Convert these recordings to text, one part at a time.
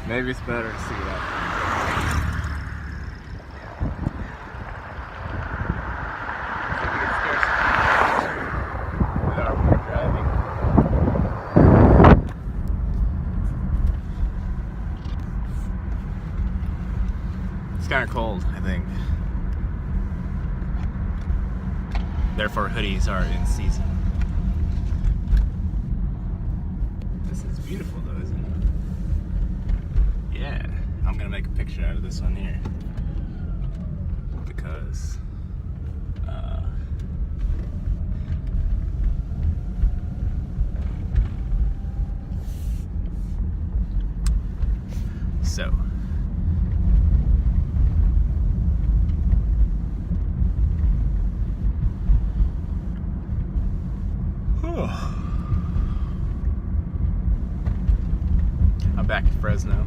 Maybe it's better to see that. It's kind of cold, I think. Therefore, hoodies are in season. This is beautiful, though, isn't it? Yeah, I'm gonna make a picture out of this one here because so. I'm back at Fresno.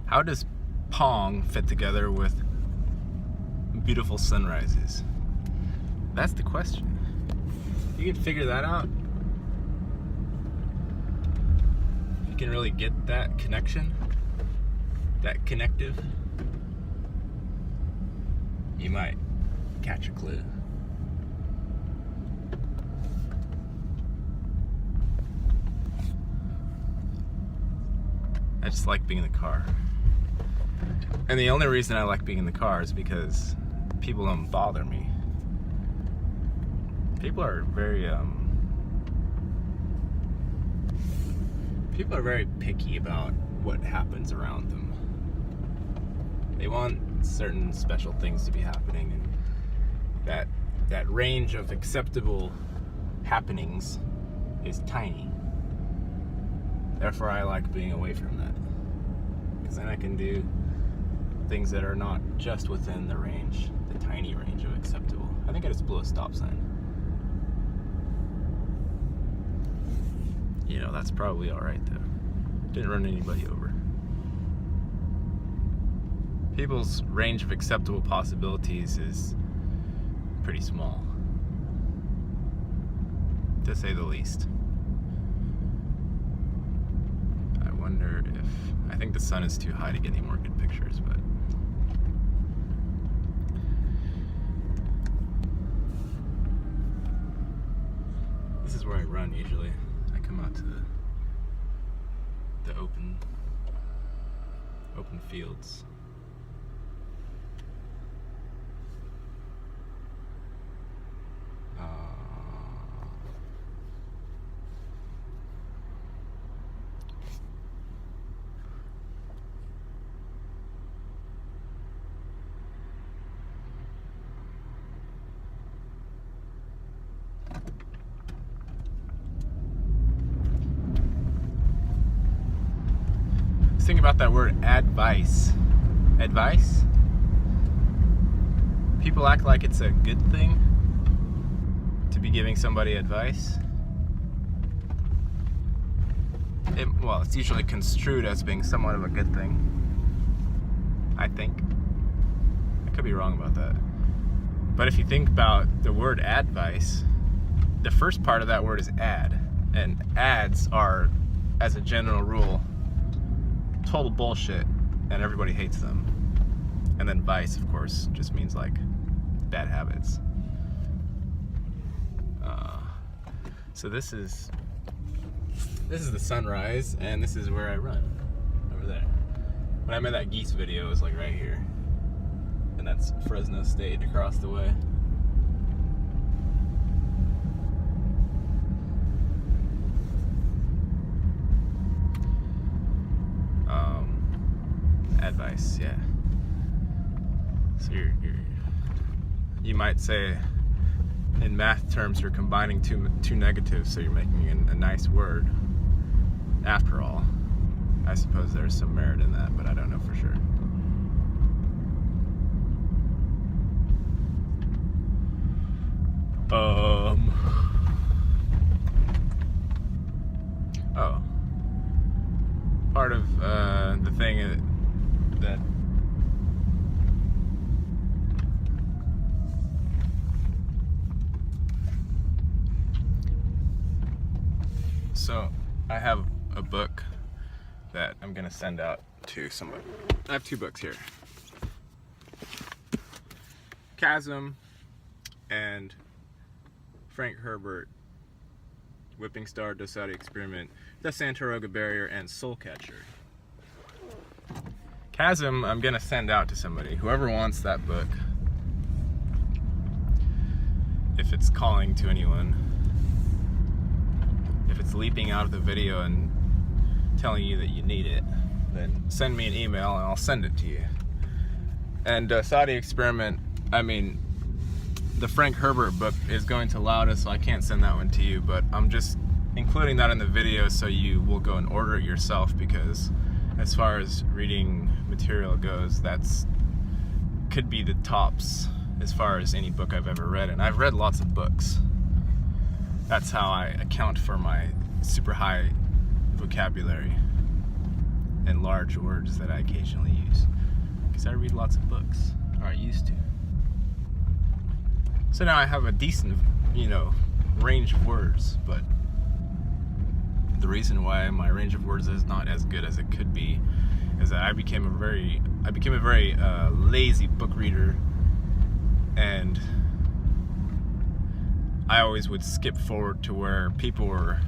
How does Pong fit together with beautiful sunrises? That's the question. You can figure that out. You can really get that connection, that connective. You might catch a clue. I just like being in the car. And the only reason I like being in the car is because people don't bother me. People are very picky about what happens around them. They want certain special things to be happening, and that range of acceptable happenings is tiny. Therefore, I like being away from that, because then I can do things that are not just within the range, the tiny range of acceptable. I think I just blew a stop sign. You know, that's probably alright though. Didn't run anybody over. People's range of acceptable possibilities is pretty small, to say the least. I wonder if... I think the sun is too high to get any more good pictures, but... This is where I run usually. I come out to the open fields. Think about that word advice. Advice? People act like it's a good thing to be giving somebody advice. Well, it's usually construed as being somewhat of a good thing, I think. I could be wrong about that. But if you think about the word advice, the first part of that word is ad. And ads are, as a general rule, total bullshit, and everybody hates them. And then vice, of course, just means like bad habits. So this is the sunrise, and this is where I run, over there. When I made that geese video, it was like right here, and that's Fresno State across the way. Advice, yeah. So you might say, in math terms, you're combining two negatives, so you're making a nice word. After all, I suppose there's some merit in that, but I don't know for sure. So I have a book that I'm gonna send out to somebody. I have 2 books here. Chasm and Frank Herbert, Whipping Star, Dosati Experiment, The Santaroga Barrier, and Soul Catcher. Chasm I'm gonna send out to somebody, whoever wants that book. If it's calling to anyone, if it's leaping out of the video and telling you that you need it, then send me an email and I'll send it to you. And Dosati Experiment, I mean, the Frank Herbert book is going to Lauda, so I can't send that one to you, but I'm just including that in the video so you will go and order it yourself, because as far as reading material goes, that's could be the tops as far as any book I've ever read, and I've read lots of books. That's how I account for my super high vocabulary and large words that I occasionally use, because I read lots of books, or I used to. So now I have a decent, range of words, but the reason why my range of words is not as good as it could be is that I became a very lazy book reader, and I always would skip forward to where people were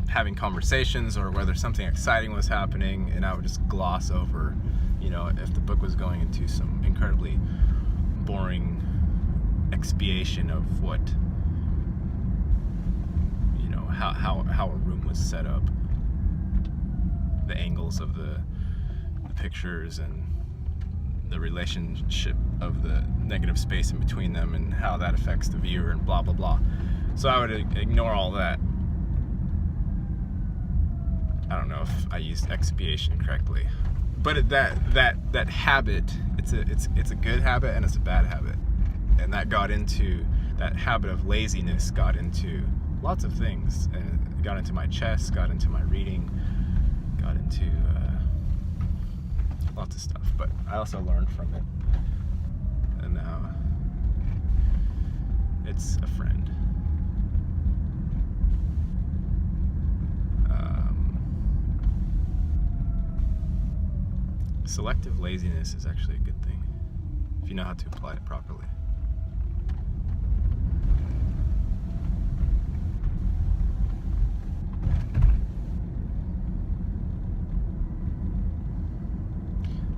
having conversations or whether something exciting was happening, and I would just gloss over, if the book was going into some incredibly boring expiation of what, how a room was set up, the angles of the pictures, and the relationship of the negative space in between them, and how that affects the viewer, and blah blah blah. So I would ignore all that. I don't know if I used expiation correctly, but that habit, it's a good habit and it's a bad habit, and that habit of laziness got into lots of things, and it got into my chess, got into my reading, got into lots of stuff. But I also learned from it, and now it's a friend. Selective laziness is actually a good thing if you know how to apply it properly.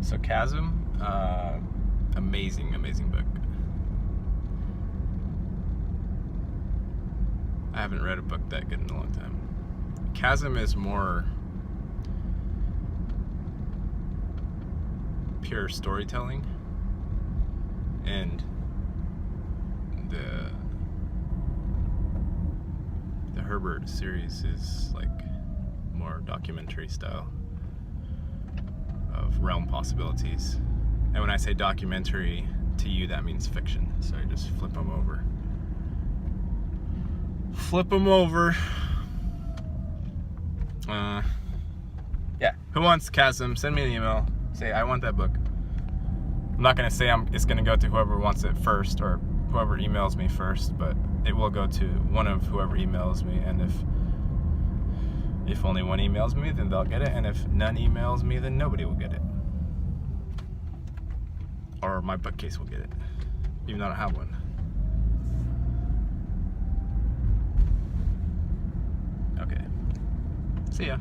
So Chasm, amazing book. I haven't read a book that good in a long time. Chasm is more pure storytelling, and the Herbert series is like more documentary style of realm possibilities. And when I say documentary, to you that means fiction, so you just flip them over. Yeah, who wants Chasm? Send me an email, say I want that book. I'm not gonna say it's gonna go to whoever wants it first, or whoever emails me first, but it will go to one of whoever emails me, and if only one emails me, then they'll get it, and if none emails me, then nobody will get it. Or my bookcase will get it, even though I don't have one. Okay. See ya.